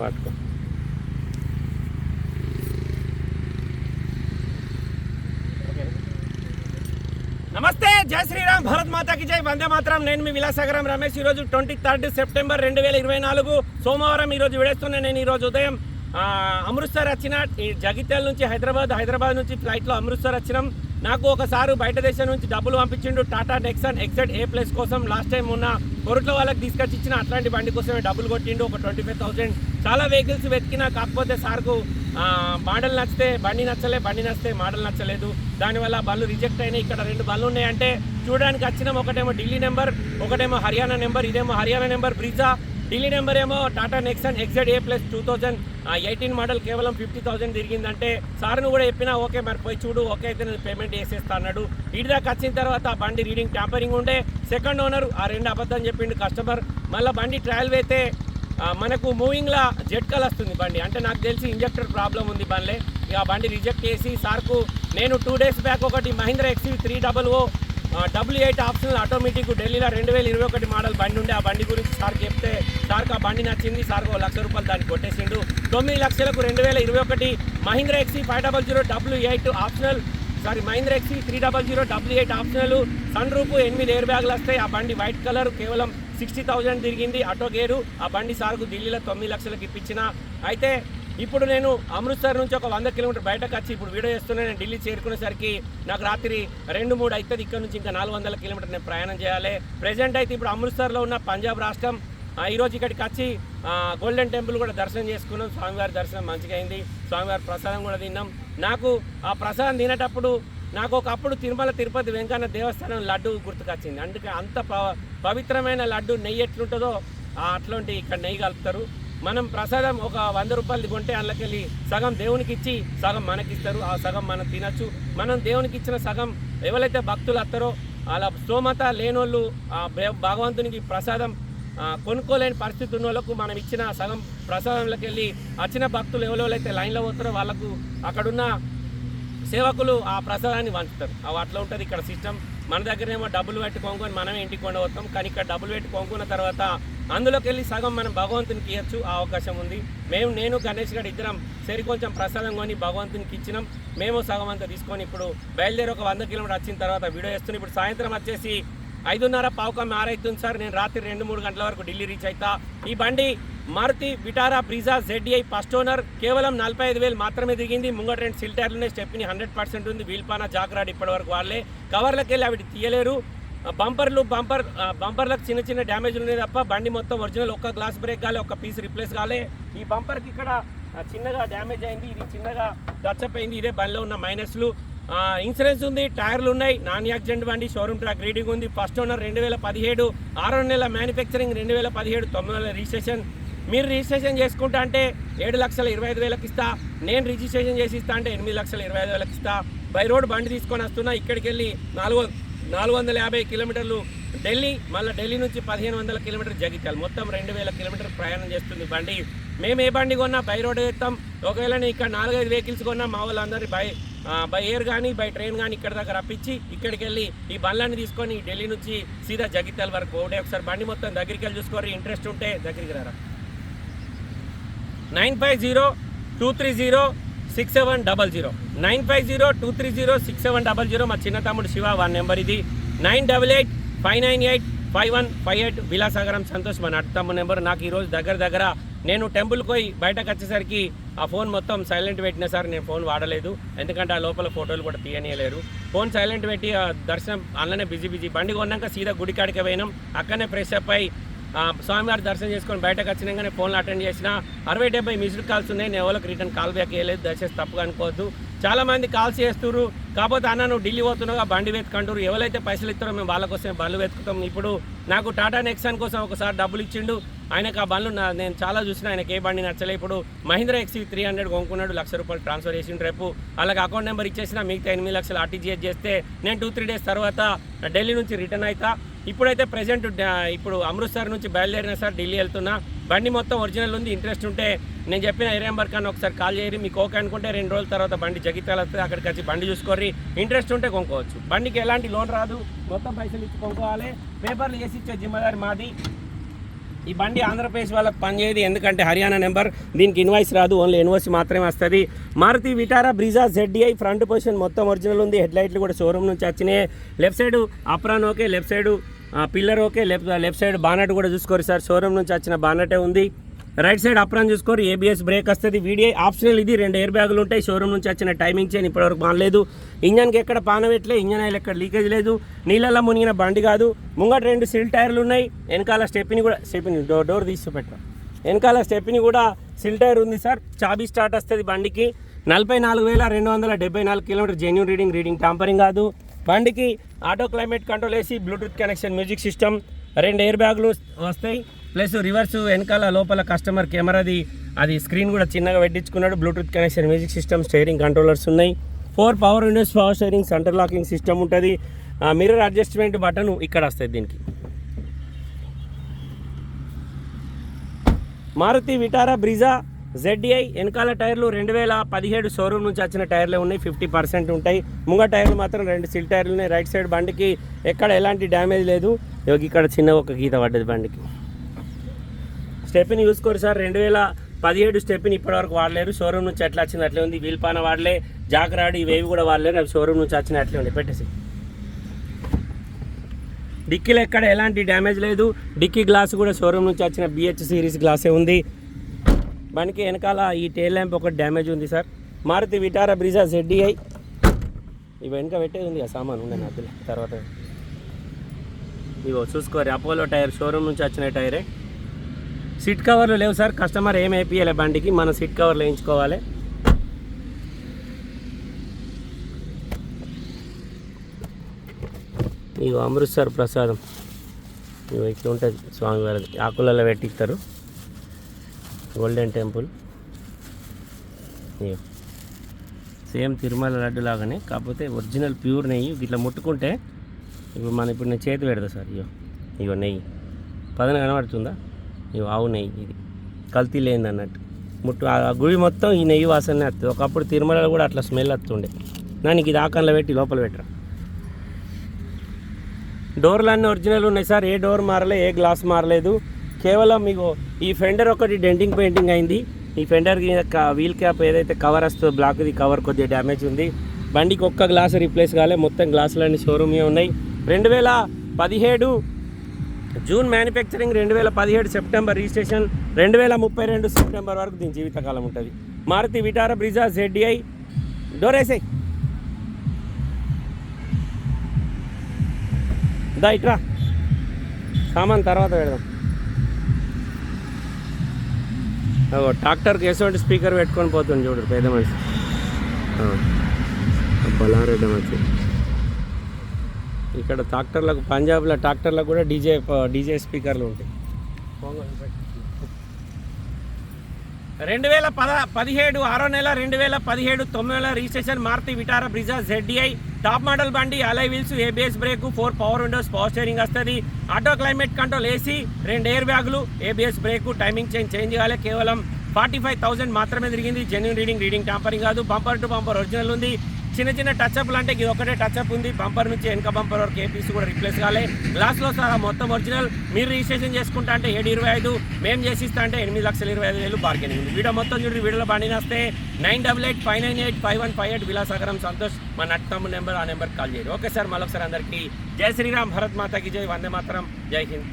పట్టుకో. నమస్తే, జై శ్రీరామ్, భారత్ మాతాకి జై, వందే మాతరం. నేను మీ విలాసాగరం రమేష్. ఈరోజు 23 సెప్టెంబర్ 2024 సోమవారం. ఈరోజు విడేస్తున్నా. నేను ఈరోజు ఉదయం అమృత్సర్ వచ్చిన, ఈ జగిత్యాల నుంచి హైదరాబాద్ నుంచి ఫ్లైట్లో అమృత్సర్ వచ్చినాం. నాకు ఒకసారి బయట దేశం నుంచి డబ్బులు పంపించిండు టాటా నెక్సన్ XZ A+ కోసం. లాస్ట్ టైం ఉన్న కొరట్ల వాళ్ళకి తీసుకొచ్చి ఇచ్చిన అట్లాంటి బండి కోసమే డబ్బులు కొట్టిండు, ఒక 25,000. చాలా వెహికల్స్ వెతికినా, కాకపోతే సార్కు మోడల్ నచ్చితే బండి నచ్చలే, బండి నచ్చితే మోడల్ నచ్చలేదు. దానివల్ల బండ్లు రిజెక్ట్ అయినాయి. ఇక్కడ 2 బండ్లు ఉన్నాయంటే చూడడానికి వచ్చినాం. ఒకటేమో ఢిల్లీ నెంబర్, ఒకటేమో హర్యానా నెంబర్. ఇదేమో Haryana number Brezza, Delhi number ఏమో Tata Nexon XZ A+ 2018 model. కేవలం 50,000 తిరిగిందంటే సార్ను కూడా చెప్పినా ఓకే మరి పోయి చూడు, ఓకే అయితే నేను పేమెంట్ చేసేస్తా అన్నాడు. ఇటు దాకా వచ్చిన తర్వాత బండి రీడింగ్ ట్యాంపరింగ్ ఉండే, సెకండ్ ఓనర్ ఆ 2 అబద్ధం చెప్పిండు కస్టమర్. మళ్ళీ బండి ట్రయల్ వేస్తే మనకు మూవింగ్లా జెట్కల్ వస్తుంది బండి. అంటే నాకు తెలిసి ఇంజెక్టర్ ప్రాబ్లం ఉంది బండ్లే. ఇక బండి రిజెక్ట్ చేసి సార్కు నేను 2 days బ్యాక్ ఒకటి Mahindra XUV 300 W8 optional automatic ఢిల్లీలో 2021 మోడల్ బండి ఉండే. ఆ బండి గురించి సార్కి చెప్తే సార్కి ఆ బండి నచ్చింది. సార్కు ₹1,00,000 దాన్ని కొట్టేసిండు. 9 లక్షలకు 2021 Mahindra XUV 500 W8 optional, Mahindra XUV 300 W8 optional, sunroof, 8 air బ్యాగులు వస్తాయి. ఆ బండి వైట్ కలర్, కేవలం 60,000 తిరిగింది. Auto gear. ఆ బండి సార్కు ఢిల్లీలో 9 లక్షలకు ఇప్పించిన. అయితే ఇప్పుడు నేను అమృత్సర్ నుంచి ఒక 100 కిలోమీటర్ బయటకు వచ్చి ఇప్పుడు వీడియో చేస్తున్నా. నేను ఢిల్లీ చేరుకునేసరికి నాకు రాత్రి 2-3 అవుతుంది. ఇక్కడ నుంచి ఇంకా 400 కిలోమీటర్ నేను ప్రయాణం చేయాలి. ప్రజెంట్ అయితే ఇప్పుడు అమృత్సర్లో ఉన్న పంజాబ్ రాష్ట్రం. ఈరోజు ఇక్కడికి వచ్చి గోల్డెన్ టెంపుల్ కూడా దర్శనం చేసుకున్నాం. స్వామివారి దర్శనం మంచిగా అయింది. స్వామివారి ప్రసాదం కూడా తిన్నాం. నాకు ఆ ప్రసాదం తినేటప్పుడు నాకు ఒకప్పుడు తిరుమల తిరుపతి వెంకన్న దేవస్థానం లడ్డు గుర్తుకొచ్చింది. అందుకే అంత పవిత్రమైన లడ్డు, నెయ్యి ఎట్లుంటుందో అట్లాంటి ఇక్కడ నెయ్యి కలుపుతారు. మనం ప్రసాదం ఒక ₹100 కొంటే అందులోకెళ్ళి సగం దేవునికి ఇచ్చి సగం మనకిస్తారు. ఆ సగం మనం తినచ్చు. మనం దేవునికి ఇచ్చిన సగం ఎవరైతే భక్తులు వస్తారో అలా స్తోమత లేనోళ్ళు భగవంతునికి ప్రసాదం కొనుక్కోలేని పరిస్థితి ఉన్న వాళ్ళకు మనం ఇచ్చిన సగం ప్రసాదంలోకి వెళ్ళి వచ్చిన భక్తులు ఎవరైతే లైన్లో పోతారో వాళ్ళకు అక్కడున్న సేవకులు ఆ ప్రసాదాన్ని పంచుతారు. అట్లా ఉంటుంది ఇక్కడ సిస్టమ్. మన దగ్గరేమో డబ్బులు పెట్టి కొనుక్కొని మనమే ఇంటికి కొండవస్తాం. కానీ ఇక్కడ డబ్బులు పెట్టి కొనుక్కున్న తర్వాత అందులోకి వెళ్ళి సగం మనం భగవంతునికి ఇవ్వచ్చు. ఆ అవకాశం ఉంది. నేను గణేష్ గారు ఇద్దరం సరి కొంచెం ప్రసాదం కొని భగవంతునికి ఇచ్చినాం. మేము సగం అంతా తీసుకొని ఇప్పుడు బయలుదేరి ఒక 100 కిలోమీటర్ వచ్చిన తర్వాత వీడియో చేస్తున్నాం. ఇప్పుడు సాయంత్రం వచ్చేసి 5:30 అవుతుంది సార్. నేను రాత్రి 2-3 గంటల వరకు ఢిల్లీ రీచ్ అవుతా. ఈ బండి Maruti Vitara Brezza ZDI first owner. కేవలం 45,000 మాత్రమే దిగింది. ముంగట 2 సిల్ టైర్లు ఉన్నాయి. స్టెప్ని 100% ఉంది. వీల్పానా జాగ్రాడ్ ఇప్పటివరకు వాళ్ళే. కవర్లకు వెళ్ళి అవి తీయలేరు. బంపర్లకు చిన్న డ్యామేజ్లు ఉన్నాయి తప్ప బండి మొత్తం ఒరిజినల్. ఒక్క గ్లాస్ బ్రేక్ కాలే, ఒక్క పీస్ రిప్లేస్ కాలే. ఈ బంపర్కి ఇక్కడ చిన్నగా డ్యామేజ్ అయింది. ఇది చిన్నగా దచ్చపోయింది. ఇదే బండిలో ఉన్న మైనస్లు. ఇన్సూరెన్స్ ఉంది, టైర్లు ఉన్నాయి, నాన్ యాక్సిడెంట్ బండి, షోరూమ్ ట్రాక్ రీడింగ్ ఉంది. ఫస్ట్ ఓనర్ 2017, 6 నెలల మ్యానుఫ్యాక్చరింగ్, 2017, 9 నెలల రిజిస్ట్రేషన్. మీరు రిజిస్ట్రేషన్ చేసుకుంటా అంటే 7,25,000 ఇస్తా. నేను రిజిస్ట్రేషన్ చేసి ఇస్తా అంటే 8,25,000 ఇస్తా. బై రోడ్ బండి తీసుకొని వస్తున్నా. ఇక్కడికి వెళ్ళి 450 కిలోమీటర్లు ఢిల్లీ, మళ్ళీ ఢిల్లీ నుంచి 1,500 కిలోమీటర్ జగిత్యాల, మొత్తం 2,000 కిలోమీటర్ ప్రయాణం చేస్తుంది బండి. మేము ఏ బండి కొన్నా బై రోడ్ వేస్తాం. ఒకవేళ నేను ఇక్కడ 4-5 వెహికల్స్ కొన్నా మా వాళ్ళందరినీ బై ఎయిర్ కానీ బై ట్రైన్ కానీ ఇక్కడ దగ్గర రప్పించి ఇక్కడికి వెళ్ళి ఈ బండ్లన్నీ తీసుకొని ఢిల్లీ నుంచి సీదా జగిత్యాల వరకు ఒకటే ఒకసారి బండి మొత్తం దగ్గరికి వెళ్ళి చూసుకోరు. ఇంట్రెస్ట్ ఉంటే దగ్గరికి రారా. 950-230-6700 950-230-6700. మా చిన్న తమ్ముడు శివ వాన్ నెంబర్ ఇది. 988-598-5158 విలాసాగరం సంతోష్ మా నట్టు తమ్ముడు నెంబర్. నాకు ఈరోజు దగ్గర నేను టెంపుల్కి పోయి బయటకు వచ్చేసరికి ఆ ఫోన్ మొత్తం సైలెంట్ పెట్టిన సార్. నేను ఫోన్ వాడలేదు, ఎందుకంటే ఆ లోపల ఫోటోలు కూడా తీయనియలేరు. ఫోన్ సైలెంట్ పెట్టి దర్శనం అందులోనే బిజీ. బండి కొన్నాక సీదా గుడికాడికి పోయినాం. అక్కడనే ఫ్రెష్ అప్ అయి స్వామివారి దర్శనం చేసుకొని బయటకు వచ్చినాకనే ఫోన్లో అటెండ్ చేసిన. 60-70 మిస్డ్ కాల్స్ ఉన్నాయి. నేను ఎవరికి రిటర్న్ కాల్ బ్యాక్ చేయలేదు. దయచేసి తప్పుగా అనుకోవద్దు. చాలామంది కాల్స్ చేస్తున్నారు. కాకపోతే అన్న నువ్వు ఢిల్లీ పోతున్నావుగా బండి వెతుకంటారు. ఎవరైతే పైసలు ఇస్తారో మేము వాళ్ళ కోసం బండ్లు వెతుకుతాం. ఇప్పుడు నాకు టాటా నెక్సాన్ కోసం ఒకసారి డబ్బులు ఇచ్చిండు. ఆయనకు ఆ బండ్లు నేను చాలా చూసిన, ఆయనకి ఏ బండి నచ్చలే. ఇప్పుడు మహీంద్రా XUV 300 కొనుక్కున్నాడు, ₹1,00,000 ట్రాన్స్ఫర్ చేసిండు. రేపు అలాగే అకౌంట్ నెంబర్ ఇచ్చేసిన. మిగతా 8 లక్షలు RTGS చేస్తే నేను 2-3 డేస్ తర్వాత ఢిల్లీ నుంచి రిటర్న్ అవుతా. ఇప్పుడైతే ప్రజెంట్ ఇప్పుడు అమృత్సర్ నుంచి బయలుదేరిన సార్ ఢిల్లీ వెళ్తున్నా. బండి మొత్తం ఒరిజినల్ ఉంది. ఇంట్రెస్ట్ ఉంటే నేను చెప్పిన ఏరియా నెంబర్ కన్నా ఒకసారి కాల్ చేయరు. మీకు ఓకే అనుకుంటే 2 రోజుల తర్వాత బండి జగిత్యాల వస్తుంది. అక్కడికి వచ్చి బండి చూసుకోర్రి. ఇంట్రెస్ట్ ఉంటే కొనుక్కోవచ్చు. బండికి ఎలాంటి లోన్ రాదు, మొత్తం పైసలు ఇచ్చి కొనుక్కోవాలి. పేపర్లు వేసి ఇచ్చే జిమ్మదారి మాది. ఈ బండి ఆంధ్రప్రదేశ్ వాళ్ళకి పనిచేయదు, ఎందుకంటే హర్యానా నెంబర్, దీనికి ఇన్వాయిస్ రాదు, ఓన్లీ ఎన్ఓసి మాత్రమే వస్తుంది. Maruti Vitara Brezza ZDI front position మొత్తం ఒరిజినల్ ఉంది. హెడ్ లైట్లు కూడా షోరూమ్ నుంచి వచ్చినాయి. Left side apron okay, left side pillar okay, left side bonnet కూడా చూసుకోరు సార్, షోరూమ్ నుంచి వచ్చిన బానటే ఉంది. రైట్ సైడ్ అప్రాన్ చూసుకోరు, ABS బ్రేక్ వస్తుంది. VDI ఆప్షనల్, ఇది 2 ఎయిర్ బ్యాగులు ఉంటాయి. షోరూమ్ నుంచి వచ్చిన టైమింగ్ చైన్ ఇప్పటివరకు మానలేదు. ఇంజన్కి ఎక్కడ పానవెట్లే, ఇంజన్ ఆయిల్ ఎక్కడ లీకేజ్ లేదు. నీళ్ళల్లో మునిగిన బండి కాదు. ముంగట 2 సిల్ టైర్లు ఉన్నాయి. వెనకాల స్టెప్ని డోర్ తీసి పెట్టరా, వెనకాల స్టెప్ని కూడా సిల్ టైర్ ఉంది సార్. చాబీ స్టార్ట్ వస్తుంది బండికి. 44,274 కిలోమీటర్ జెన్యూన్ రీడింగ్ టాంపరింగ్ కాదు. బండికి ఆటో క్లైమేట్ కంట్రోల్ వేసి Bluetooth connection, music system, 2 air బ్యాగులు వస్తాయి. ప్లస్ రివర్స్ వెనకాల లోపల కస్టమర్ కెమెరాది అది స్క్రీన్ కూడా చిన్నగా పెట్టించుకున్నాడు. Bluetooth connection, music system, steering controllers ఉన్నాయి. 4 power windows, power steering, centre locking system ఉంటుంది. మిర్రర్ అడ్జస్ట్మెంట్ బటన్ ఇక్కడ వస్తుంది దీనికి. మారుతి విటారా బ్రిజా ZDI వెనకాల టైర్లు 2017 షోరూమ్ నుంచి వచ్చిన టైర్లే ఉన్నాయి, 50% ఉంటాయి. ముంగ టైర్లు మాత్రం 2 సిల్ టైర్లు ఉన్నాయి. రైట్ సైడ్ బండికి ఎక్కడ ఎలాంటి డ్యామేజ్ లేదు. ఇక్కడ చిన్న ఒక గీత పడ్డది బండికి. స్టెప్ని చూసుకోరు సార్, 2017 స్టెప్ని ఇప్పటివరకు వాడలేరు. షోరూమ్ నుంచి ఎట్లా వచ్చింది అట్లే ఉంది. వీల్ పాన వాడలే, జాకరాడు ఇవేవి కూడా వాడలేరు, అవి షోరూమ్ నుంచి వచ్చిన అట్లే ఉంది. పెట్టేసి డిక్కీలో ఎక్కడ ఎలాంటి డ్యామేజ్ లేదు. డిక్కీ గ్లాస్ కూడా షోరూమ్ నుంచి వచ్చిన BH సిరీస్ గ్లాసే ఉంది. బండికి వెనకాల ఈ టైల్ ల్యాంప్ ఒకటి డ్యామేజ్ ఉంది sir. Maruti Vitara Brezza ZDI ఇవి వెనక పెట్టేది ఉంది, ఆ సామాన్ ఉండే నాకు తర్వాత ఇవో చూసుకోరు. అపోలో టైర్ షోరూమ్ నుంచి వచ్చిన టైరే. సీట్ కవర్లు లేవు సార్, కస్టమర్ ఏం వేపియాలి బండికి, మన సీట్ కవర్లు వేయించుకోవాలి. ఇవి అమృత్సర్ ప్రసాదం, ఇవి ఇట్లా ఉంటుంది స్వామివారిది, ఆకులలో పెట్టిస్తారు. Golden temple same Tirumala laddu లాగానే, కాకపోతే ఒరిజినల్ ప్యూర్ నెయ్యి. ఇట్లా ముట్టుకుంటే ఇప్పుడు నేను చేతి పెడతా సార్. ఇగో నెయ్యి పదన కనబడుతుందా? ఇవి ఆవు నెయ్యి, ఇది కల్తీ లేనిది అన్నట్టు. ఆ గుడి మొత్తం ఈ నెయ్యి వాసనే వస్తుంది. ఒకప్పుడు తిరుమలలో కూడా అట్లా స్మెల్ వస్తుండే. నాకు ఇది ఆకంలో పెట్టి లోపల పెట్టరా. డోర్లు అన్నీ ఒరిజినల్ ఉన్నాయి సార్, ఏ డోర్ మారలే, ఏ గ్లాస్ మారలేదు. కేవలం మీకు ఈ ఫెండర్ ఒకటి డెంటింగ్ పెయింటింగ్ అయింది. ఈ ఫెండర్ వీల్ క్యాప్ ఏదైతే కవర్ వస్తుందో బ్లాక్ది కవర్ కొద్దిగా డ్యామేజ్ ఉంది. బండికి ఒక్క గ్లాస్ రీప్లేస్ కాలే, మొత్తం గ్లాసులన్నీ షోరూమే ఉన్నాయి. 2017 June manufacturing, 2017 September registration, 2032 September వరకు దీని జీవితకాలం ఉంటుంది. Maruti Vitara Brezza ZDI. Door వేసాయి దా, ఇట్రా సామాన్ తర్వాత పెడదాం. ట్రాక్టర్కి ఎటువంటి స్పీకర్ పెట్టుకొని పోతుంది చూడు పెద్ద మనిషి, బలారెడ్డి మంచి. ఇక్కడ ట్రాక్టర్లకు, పంజాబ్లో ట్రాక్టర్లకు కూడా డీజే స్పీకర్లు ఉంటాయి. 2017 6వ నెల 2017 9వ నెల registration. Maruti Vitara Brezza ZDI top model బండి. Alloy wheels, ABS brake, 4 power windows, power steering వస్తుంది. Auto climate control, AC, 2 air బ్యాగులు, ABS బ్రేక్, టైమింగ్ చేంజ్ కాలే. కేవలం 45,000 మాత్రమే తిరిగింది. జెన్యూన్ రీడింగ్ టాంపరింగ్ కాదు. బంపర్ టు బంపర్ ఒరిజినల్ ఉంది. చిన్న టచ్అప్లు అంటే ఇది ఒకటే టచ్అప్ ఉంది. బంపర్ నుంచి వెనక బంపర్ వరకు ఏ పీస్ కూడా రిప్లేస్ కాలే. గ్లాస్లో సహా మొత్తం ఒరిజినల్. మీరు రిజిస్ట్రేషన్ చేసుకుంటా అంటే 725, మేము చేసిస్తా అంటే 8,25,000 బార్గెనింగ్ ఉంది. వీడియో మొత్తం చూడండి. వీడియోలో బండి వస్తే 9885985158 విలాసాగరం సంతోష్ మా నట్టమ్మ నెంబర్, ఆ నెంబర్కి కాల్ చేయండి. ఓకే సార్, మరొకసారి అందరికీ జై శ్రీరామ్, భరత్ మాతాకి జై, వందే మాతరం, జై హింద్.